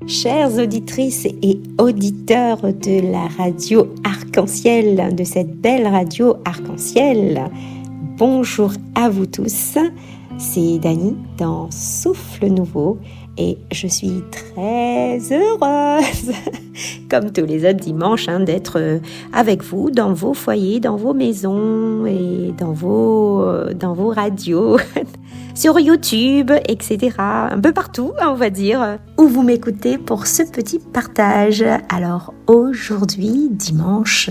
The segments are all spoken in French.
Chères auditrices et auditeurs de la radio Arc-en-Ciel, de cette belle radio Arc-en-Ciel, bonjour à vous tous, c'est Dani dans Souffle Nouveau et je suis très heureuse, comme tous les autres dimanches, d'être avec vous dans vos foyers, dans vos maisons et dans vos radios. Sur YouTube, etc. Un peu partout, on va dire, où vous m'écoutez pour ce petit partage. Alors aujourd'hui, dimanche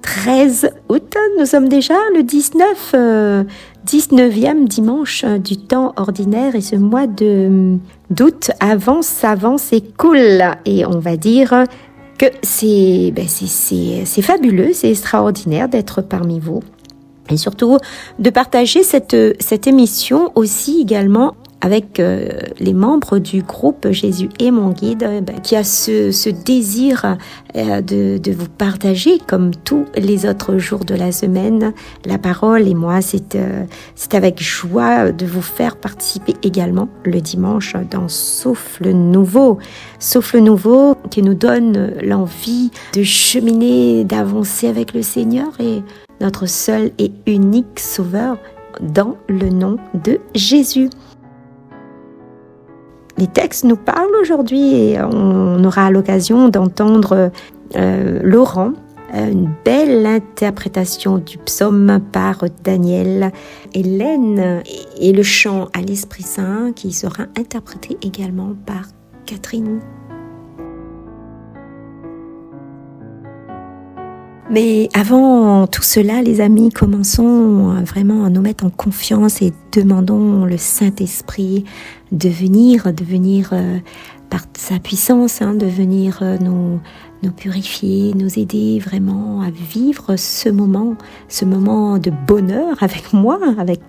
13 août, nous sommes déjà le 19e dimanche du temps ordinaire et ce mois d'août avance et coule. Et on va dire que c'est fabuleux, c'est extraordinaire d'être parmi vous. Et surtout de partager cette émission aussi également avec les membres du groupe Jésus est mon guide qui a ce désir de vous partager comme tous les autres jours de la semaine la parole. Et moi c'est avec joie de vous faire participer également le dimanche dans Souffle Nouveau qui nous donne l'envie de cheminer, d'avancer avec le Seigneur et notre seul et unique Sauveur, dans le nom de Jésus. Les textes nous parlent aujourd'hui et on aura l'occasion d'entendre Laurent, une belle interprétation du psaume par Daniel, Hélène et le chant à l'Esprit Saint qui sera interprété également par Catherine. Mais avant tout cela, les amis, commençons vraiment à nous mettre en confiance et demandons le Saint-Esprit de venir par sa puissance, de venir nous purifier, nous aider vraiment à vivre ce moment de bonheur avec moi,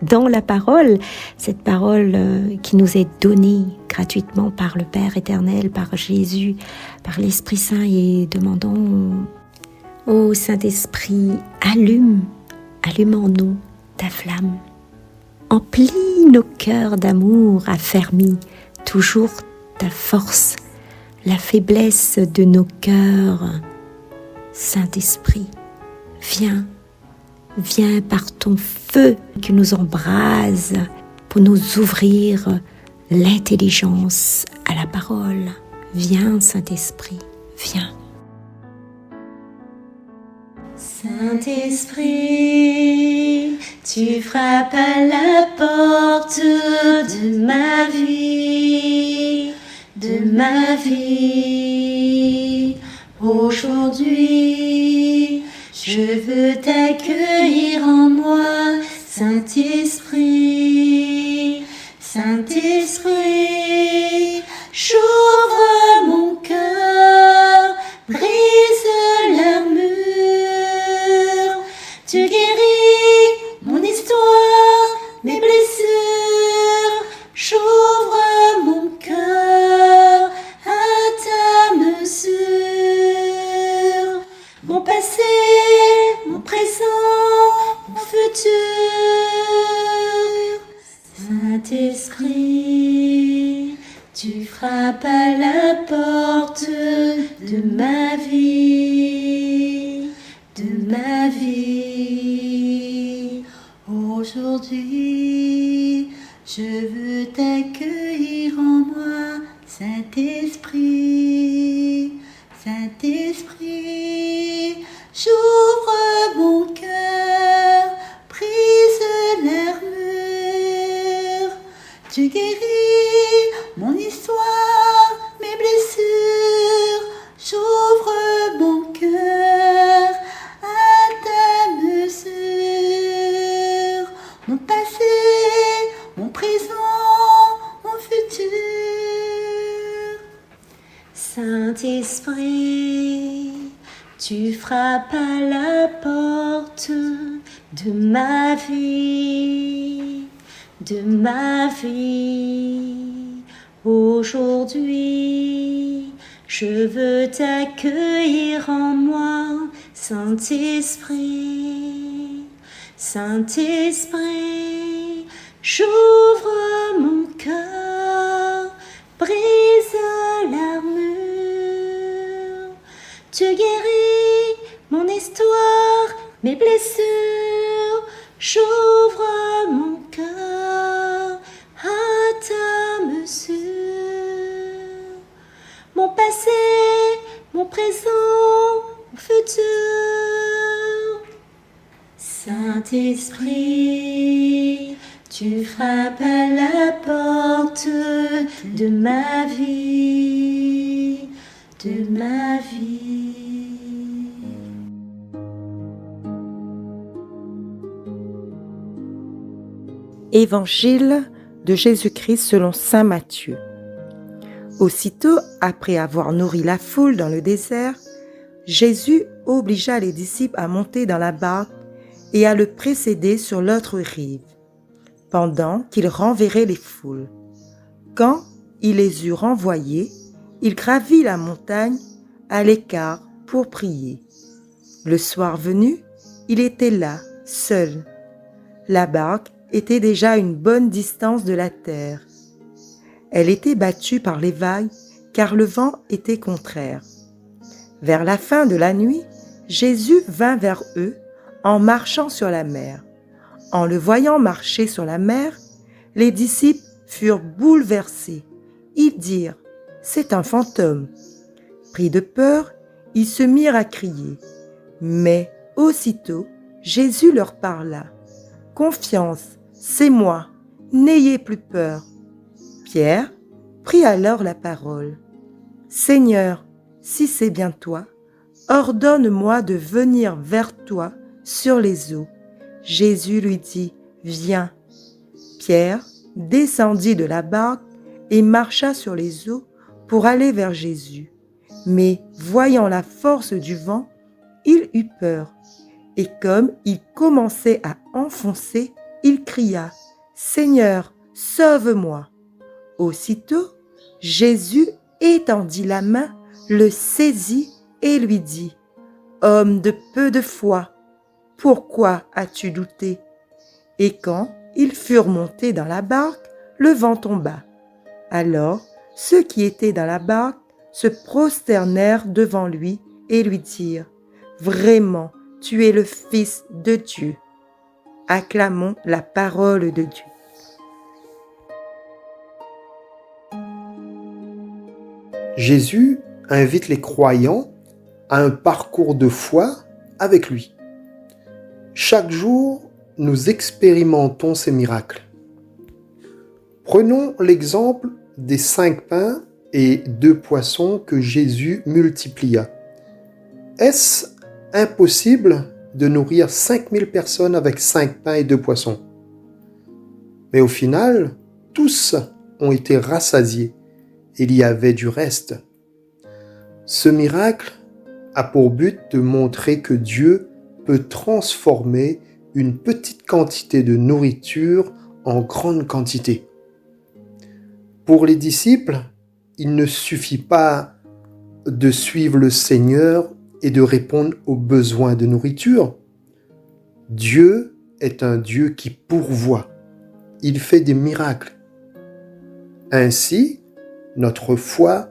dans la parole, cette parole qui nous est donnée gratuitement par le Père éternel, par Jésus, par l'Esprit Saint et demandons ô Saint-Esprit, allume en nous ta flamme. Emplis nos cœurs d'amour, affermis toujours ta force, la faiblesse de nos cœurs. Saint-Esprit, viens par ton feu qui nous embrase pour nous ouvrir l'intelligence à la parole. Viens, Saint-Esprit, viens. Saint-Esprit, tu frappes à la porte de ma vie. Aujourd'hui, je veux t'accueillir en moi, Saint-Esprit. J'ouvre mon cœur, brise l'armure. Tu guéris mon histoire, mes blessures. J'ouvre mon cœur à ta mesure. Mon passé, mon présent, mon futur. Saint-Esprit, tu frappes à la porte de ma vie. Aujourd'hui, je veux t'accueillir en moi, Saint-Esprit. J'ouvre mon cœur, brise l'armure. Tu guéris mon histoire, mes blessures. J'ouvre mon cœur à ta mesure. Mon passé, mon présent, mon futur. Saint-Esprit, tu frappes à la porte de ma vie. Aujourd'hui, je veux t'accueillir en moi, Saint-Esprit. J'ouvre mon cœur, brise l'armure. mes blessures, j'ouvre mon cœur à ta mesure. Mon passé, mon présent, mon futur. Saint-Esprit, tu frappes à la porte de ma vie, de ma vie. Évangile de Jésus-Christ selon saint Matthieu. Aussitôt, après avoir nourri la foule dans le désert, Jésus obligea les disciples à monter dans la barque et à le précéder sur l'autre rive, pendant qu'il renverrait les foules. Quand il les eut renvoyés, il gravit la montagne à l'écart pour prier. Le soir venu, il était là, seul. La barque était déjà à une bonne distance de la terre. Elle était battue par les vagues, car le vent était contraire. Vers la fin de la nuit, Jésus vint vers eux en marchant sur la mer. En le voyant marcher sur la mer, les disciples furent bouleversés. Ils dirent « C'est un fantôme ». Pris de peur, ils se mirent à crier. Mais aussitôt, Jésus leur parla. « Confiance, c'est moi, n'ayez plus peur ». Pierre prit alors la parole. « Seigneur, si c'est bien toi, ordonne-moi de venir vers toi sur les eaux. » Jésus lui dit, « Viens ». Pierre descendit de la barque et marcha sur les eaux pour aller vers Jésus. Mais voyant la force du vent, il eut peur. Et comme il commençait à enfoncer, il cria, « Seigneur, sauve-moi !» Aussitôt, Jésus étendit la main, le saisit et lui dit, « Homme de peu de foi, pourquoi as-tu douté ?» Et quand ils furent montés dans la barque, le vent tomba. Alors, ceux qui étaient dans la barque se prosternèrent devant lui et lui dirent, « Vraiment, tu es le Fils de Dieu. » Acclamons la parole de Dieu. Jésus invite les croyants à un parcours de foi avec lui. Chaque jour, nous expérimentons ces miracles. Prenons l'exemple des 5 pains et 2 poissons que Jésus multiplia. Est-ce impossible de nourrir 5000 personnes avec 5 pains et 2 poissons? Mais au final, tous ont été rassasiés. Il y avait du reste. Ce miracle a pour but de montrer que Dieu peut transformer une petite quantité de nourriture en grande quantité. Pour les disciples, il ne suffit pas de suivre le Seigneur et de répondre aux besoins de nourriture. Dieu est un Dieu qui pourvoit. Il fait des miracles. Ainsi, notre foi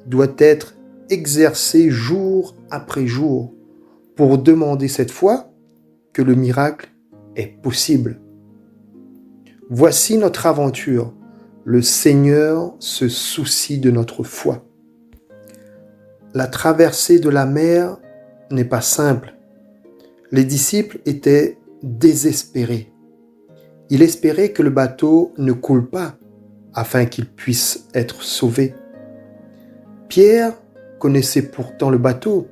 doit être exercée jour après jour pour demander cette fois que le miracle est possible. Voici notre aventure. Le Seigneur se soucie de notre foi. La traversée de la mer n'est pas simple. Les disciples étaient désespérés. Ils espéraient que le bateau ne coule pas afin qu'ils puissent être sauvés. Pierre connaissait pourtant le bateau.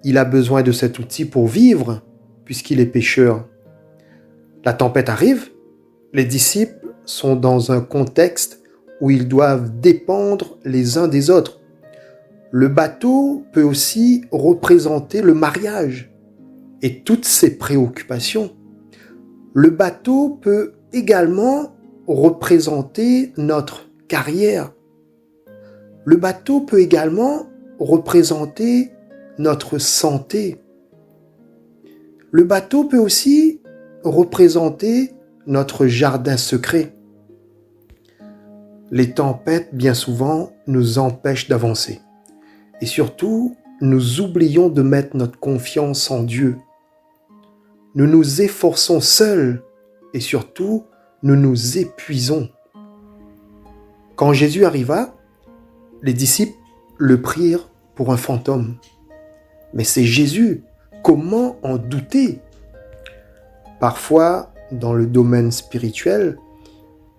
Il a besoin de cet outil pour vivre, puisqu'il est pêcheur. La tempête arrive, les disciples sont dans un contexte où ils doivent dépendre les uns des autres. Le bateau peut aussi représenter le mariage et toutes ses préoccupations. Le bateau peut également représenter notre carrière. Le bateau peut également représenter notre santé. Le bateau peut aussi représenter notre jardin secret. Les tempêtes, bien souvent, nous empêchent d'avancer. Et surtout, nous oublions de mettre notre confiance en Dieu. nous nous efforçons seuls et surtout, nous nous épuisons. Quand Jésus arriva, les disciples le prirent pour un fantôme. Mais c'est Jésus, comment en douter? Parfois, dans le domaine spirituel,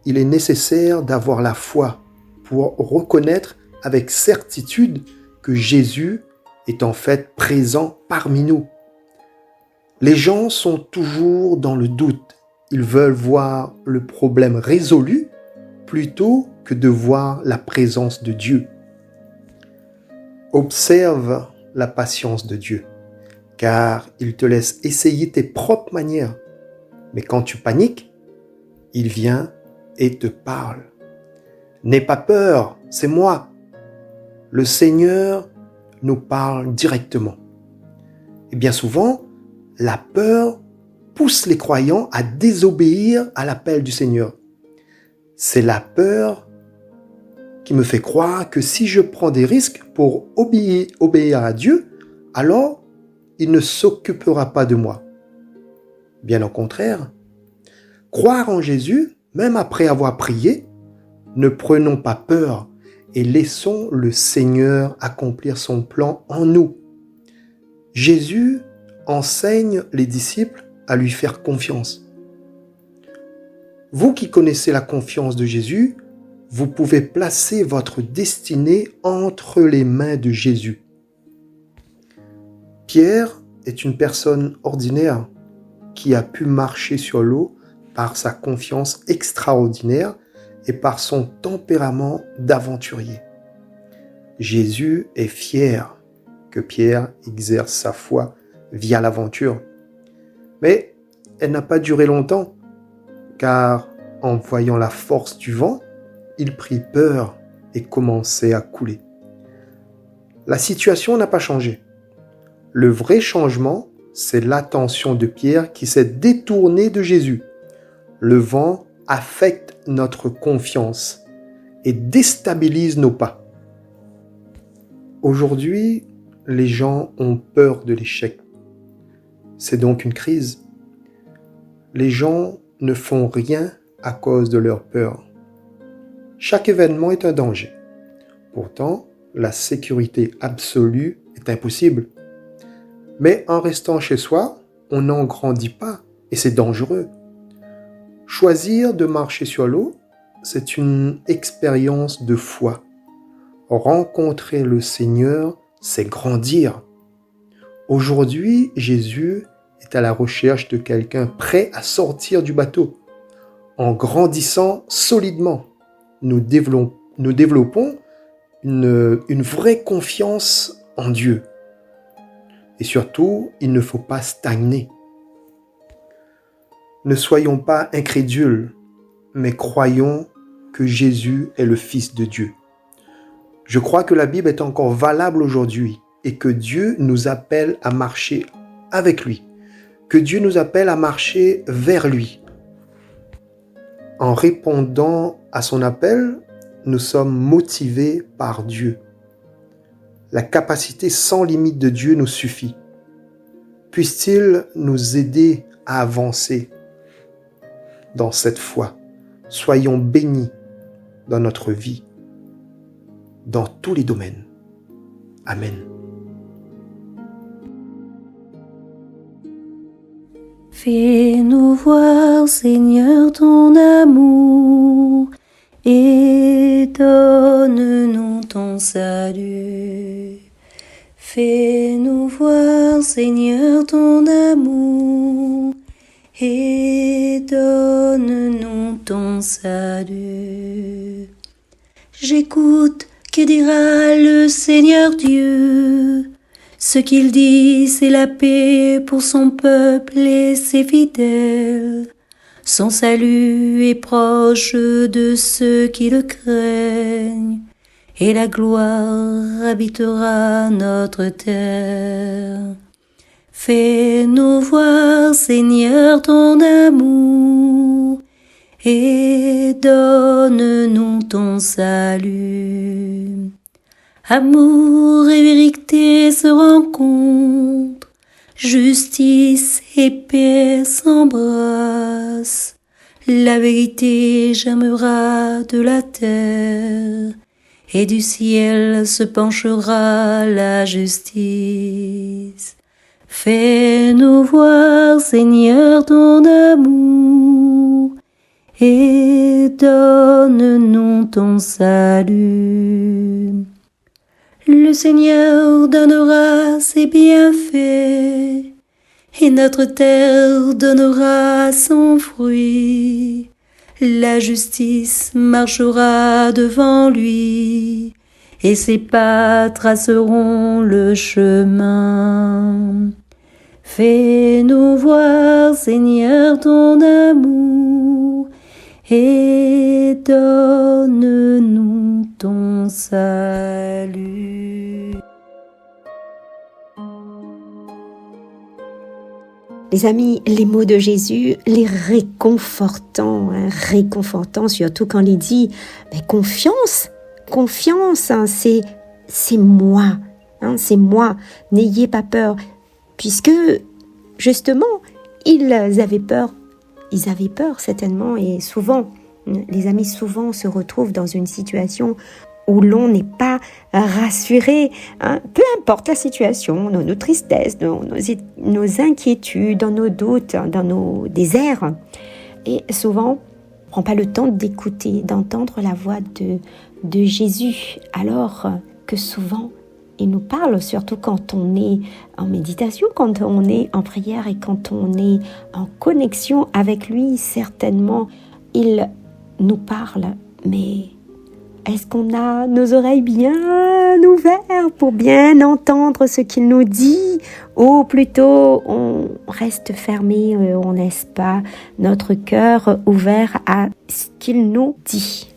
il est nécessaire d'avoir la foi pour reconnaître avec certitude que Jésus est en fait présent parmi nous. Les gens sont toujours dans le doute. Ils veulent voir le problème résolu plutôt que de voir la présence de Dieu. Observe la patience de Dieu, car il te laisse essayer tes propres manières. Mais quand tu paniques, il vient et te parle. N'aie pas peur, c'est moi. Le Seigneur nous parle directement. Et bien souvent, la peur pousse les croyants à désobéir à l'appel du Seigneur. C'est la peur qui me fait croire que si je prends des risques pour obéir à Dieu, alors il ne s'occupera pas de moi. Bien au contraire, croire en Jésus, même après avoir prié, ne prenons pas peur et laissons le Seigneur accomplir son plan en nous. Jésus enseigne les disciples à lui faire confiance. Vous qui connaissez la confiance de Jésus, vous pouvez placer votre destinée entre les mains de Jésus. Pierre est une personne ordinaire qui a pu marcher sur l'eau par sa confiance extraordinaire et par son tempérament d'aventurier. Jésus est fier que Pierre exerce sa foi via l'aventure. Mais elle n'a pas duré longtemps, car en voyant la force du vent, il prit peur et commençait à couler. La situation n'a pas changé. Le vrai changement, c'est l'attention de Pierre qui s'est détournée de Jésus. Le vent affecte notre confiance et déstabilise nos pas. Aujourd'hui, les gens ont peur de l'échec. C'est donc une crise. Les gens ne font rien à cause de leur peur. Chaque événement est un danger. Pourtant, la sécurité absolue est impossible. Mais en restant chez soi, on n'en grandit pas et c'est dangereux. Choisir de marcher sur l'eau, c'est une expérience de foi. Rencontrer le Seigneur, c'est grandir. Aujourd'hui, Jésus est à la recherche de quelqu'un prêt à sortir du bateau. En grandissant solidement, nous développons une vraie confiance en Dieu. Et surtout, il ne faut pas stagner. Ne soyons pas incrédules, mais croyons que Jésus est le Fils de Dieu. Je crois que la Bible est encore valable aujourd'hui et que Dieu nous appelle à marcher avec lui, que Dieu nous appelle à marcher vers lui. En répondant à son appel, nous sommes motivés par Dieu. La capacité sans limite de Dieu nous suffit. Puisse-t-il nous aider à avancer dans cette foi. Soyons bénis dans notre vie, dans tous les domaines. Amen. Fais-nous voir, Seigneur, ton amour et donne-nous ton salut. Fais-nous voir, Seigneur, ton amour et donne-nous ton salut. J'écoute, que dira le Seigneur Dieu? Ce qu'il dit, c'est la paix pour son peuple et ses fidèles. Son salut est proche de ceux qui le craignent, et la gloire habitera notre terre. Fais-nous voir, Seigneur, ton amour, et donne-nous ton salut. Amour et vérité se rencontrent, Justice et paix s'embrassent, la vérité germera de la terre, et du ciel se penchera la justice. Fais-nous voir, Seigneur, ton amour, et donne-nous ton salut. Le Seigneur donnera ses bienfaits, et notre terre donnera son fruit. La justice marchera devant lui, et ses pas traceront le chemin. Fais-nous voir, Seigneur, ton amour, et donne-nous ton salut. Les amis, les mots de Jésus, les réconfortants, surtout quand il dit confiance, c'est moi, c'est moi, n'ayez pas peur, puisque justement, ils avaient peur certainement, et souvent, les amis souvent se retrouvent dans une situation où l'on n'est pas rassuré, peu importe la situation, nos tristesses, nos inquiétudes, dans nos doutes, dans nos déserts. Et souvent, on ne prend pas le temps d'écouter, d'entendre la voix de Jésus, alors que souvent, il nous parle, surtout quand on est en méditation, quand on est en prière et quand on est en connexion avec lui, certainement, il nous parle, mais est-ce qu'on a nos oreilles bien ouvertes pour bien entendre ce qu'il nous dit, ou plutôt on reste fermé, on laisse pas notre cœur ouvert à ce qu'il nous dit?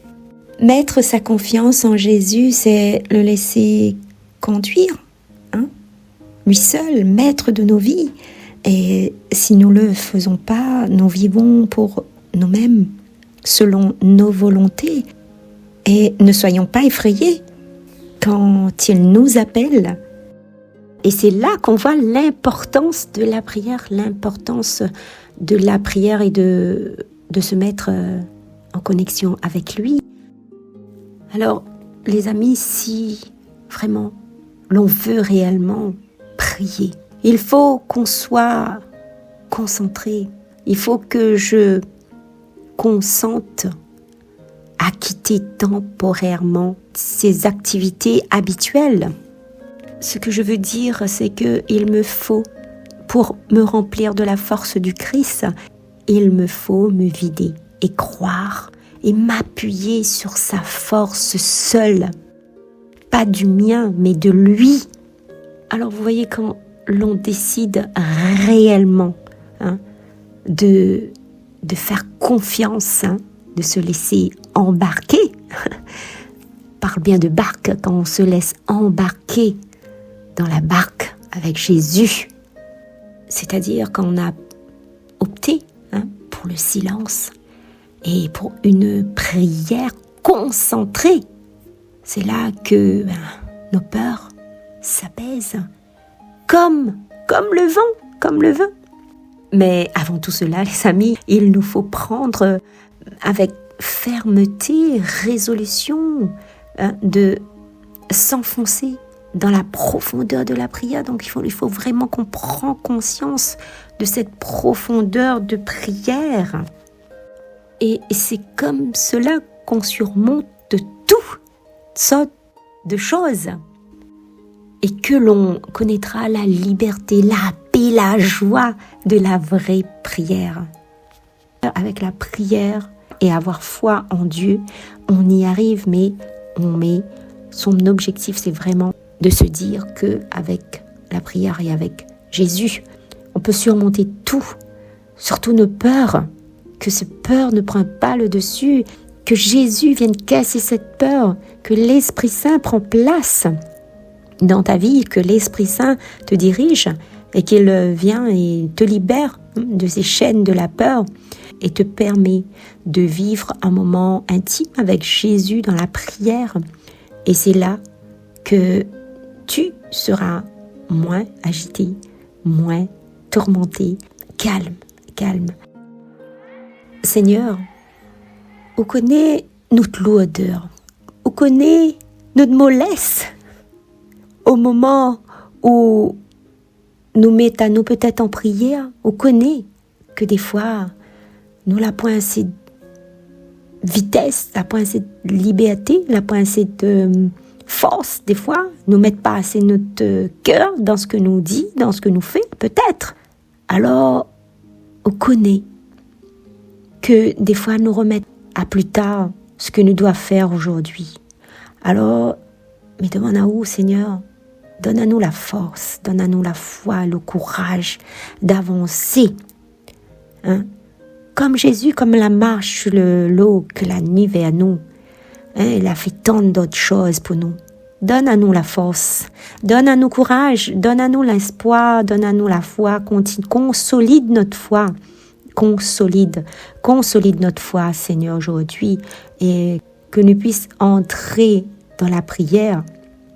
Mettre sa confiance en Jésus, c'est le laisser conduire, lui seul, maître de nos vies. Et si nous le faisons pas, nous vivons pour nous-mêmes, selon nos volontés. Et ne soyons pas effrayés quand il nous appelle. Et c'est là qu'on voit l'importance de la prière et de se mettre en connexion avec lui. Alors, les amis, si vraiment l'on veut réellement prier, il faut qu'on soit concentré. Il faut que je consente à quitter temporairement ces activités habituelles. Ce que je veux dire, c'est qu'il me faut, pour me remplir de la force du Christ, il me faut me vider et croire et m'appuyer sur sa force seule. Pas du mien, mais de lui. Alors vous voyez, quand l'on décide réellement de faire confiance, de se laisser embarquer, parle bien de barque, quand on se laisse embarquer dans la barque avec Jésus, c'est-à-dire quand on a opté pour le silence et pour une prière concentrée, c'est là que nos peurs s'apaisent comme le vent. Mais avant tout cela, les amis, il nous faut prendre avec fermeté, résolution, de s'enfoncer dans la profondeur de la prière. Donc il faut vraiment qu'on prenne conscience de cette profondeur de prière. Et c'est comme cela qu'on surmonte toutes sortes de choses. Et que l'on connaîtra la liberté, la paix, la joie de la vraie prière. Avec la prière et avoir foi en Dieu, on y arrive, mais son objectif, c'est vraiment de se dire qu'avec la prière et avec Jésus, on peut surmonter tout, surtout nos peurs, que cette peur ne prenne pas le dessus, que Jésus vienne casser cette peur, que l'Esprit Saint prend place dans ta vie, que l'Esprit Saint te dirige et qu'il vient et te libère de ces chaînes de la peur et te permet de vivre un moment intime avec Jésus dans la prière. Et c'est là que tu seras moins agité, moins tourmenté, calme, calme. Seigneur, on connaît notre lourdeur, on connaît notre mollesse au moment où nous mettons peut-être en prière, on connaît que des fois, nous n'avons pas assez de vitesse, nous n'avons pas assez de liberté, nous n'avons pas assez de force, des fois, nous ne mettons pas assez notre cœur dans ce que nous dit, dans ce que nous fait, peut-être. Alors, on connaît que des fois, nous remettons à plus tard ce que nous devons faire aujourd'hui. Alors, mais demande à où, Seigneur? Donne à nous la force, donne à nous la foi, le courage d'avancer. Comme Jésus, comme la marche sur l'eau que la nuit vers nous. Il a fait tant d'autres choses pour nous. Donne à nous la force, donne à nous courage, donne à nous l'espoir, donne à nous la foi, consolide notre foi, consolide notre foi, Seigneur, aujourd'hui, et que nous puissions entrer dans la prière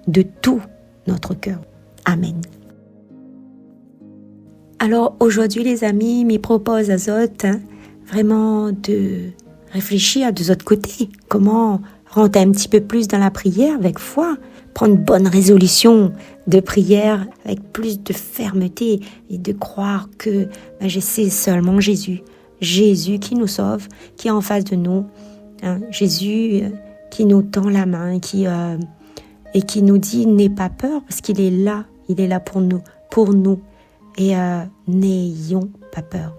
de tout notre cœur. Amen. Alors aujourd'hui, les amis, me propose à Zot vraiment de réfléchir de l'autre côté. Comment rentrer un petit peu plus dans la prière avec foi, prendre une bonne résolution de prière avec plus de fermeté et de croire que c'est seulement Jésus qui nous sauve, qui est en face de nous, Jésus qui nous tend la main, et qui nous dit n'aie pas peur parce qu'il est là pour nous, et n'ayons pas peur.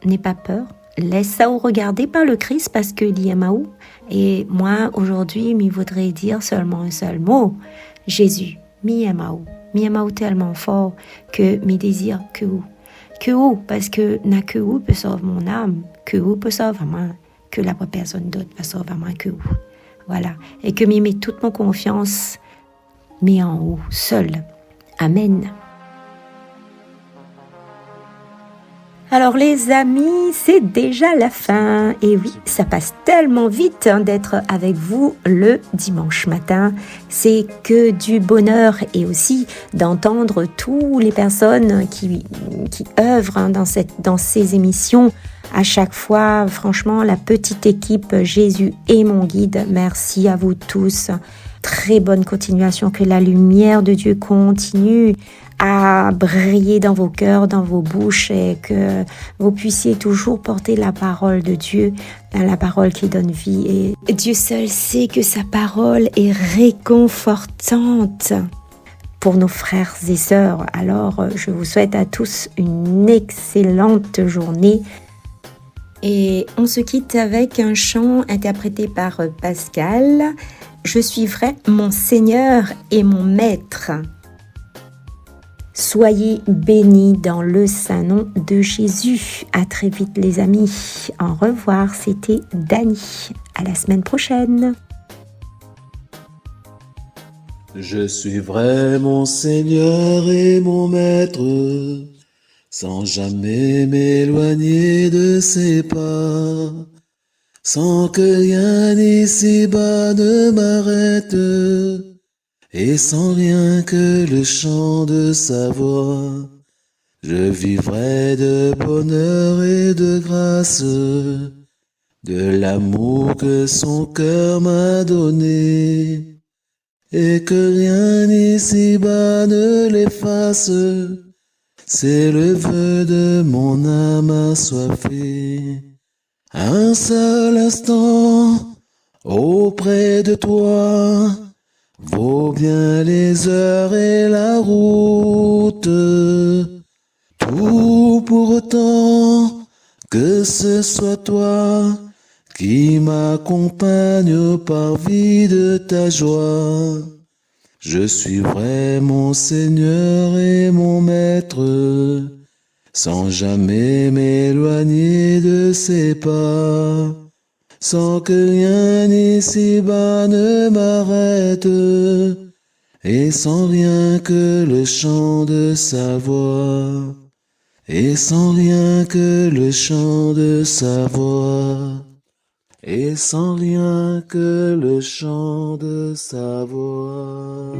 N'aie pas peur, laisse ça ou regarder par le Christ parce qu'il y a où. Et moi aujourd'hui, il voudrait dire seulement un seul mot, Jésus, mi aimao tellement fort que mes désirs que où, parce que n'a que où peut sauver mon âme, que où peut sauver moi, que la personne d'autre va sauver moi que où. Voilà, et que m'y met toute mon confiance, mais en haut, seul. Amen. Alors les amis, c'est déjà la fin. Et oui, ça passe tellement vite d'être avec vous le dimanche matin. C'est que du bonheur et aussi d'entendre toutes les personnes qui œuvrent dans ces émissions. À chaque fois, franchement, la petite équipe Jésus est mon guide. Merci à vous tous. Très bonne continuation, que la lumière de Dieu continue à briller dans vos cœurs, dans vos bouches, et que vous puissiez toujours porter la parole de Dieu, la parole qui donne vie. Et Dieu seul sait que sa parole est réconfortante pour nos frères et sœurs. Alors, je vous souhaite à tous une excellente journée. Et on se quitte avec un chant interprété par Pascal. Je suivrai mon Seigneur et mon Maître. Soyez bénis dans le saint nom de Jésus. À très vite les amis. Au revoir, c'était Dani. À la semaine prochaine. Je suivrai mon Seigneur et mon Maître, sans jamais m'éloigner de ses pas, sans que rien ici-bas ne m'arrête, et sans rien que le chant de sa voix. Je vivrai de bonheur et de grâce, de l'amour que son cœur m'a donné, et que rien ici-bas ne l'efface. C'est le vœu de mon âme assoiffée. Un seul instant auprès de toi vaut bien les heures et la route. Tout pour autant que ce soit toi qui m'accompagne au parvis de ta joie. Je suivrai mon Seigneur et mon Maître, sans jamais m'éloigner de ses pas, sans que rien ici-bas ne m'arrête, et sans rien que le chant de sa voix, et sans rien que le chant de sa voix, et sans rien que le chant de sa voix.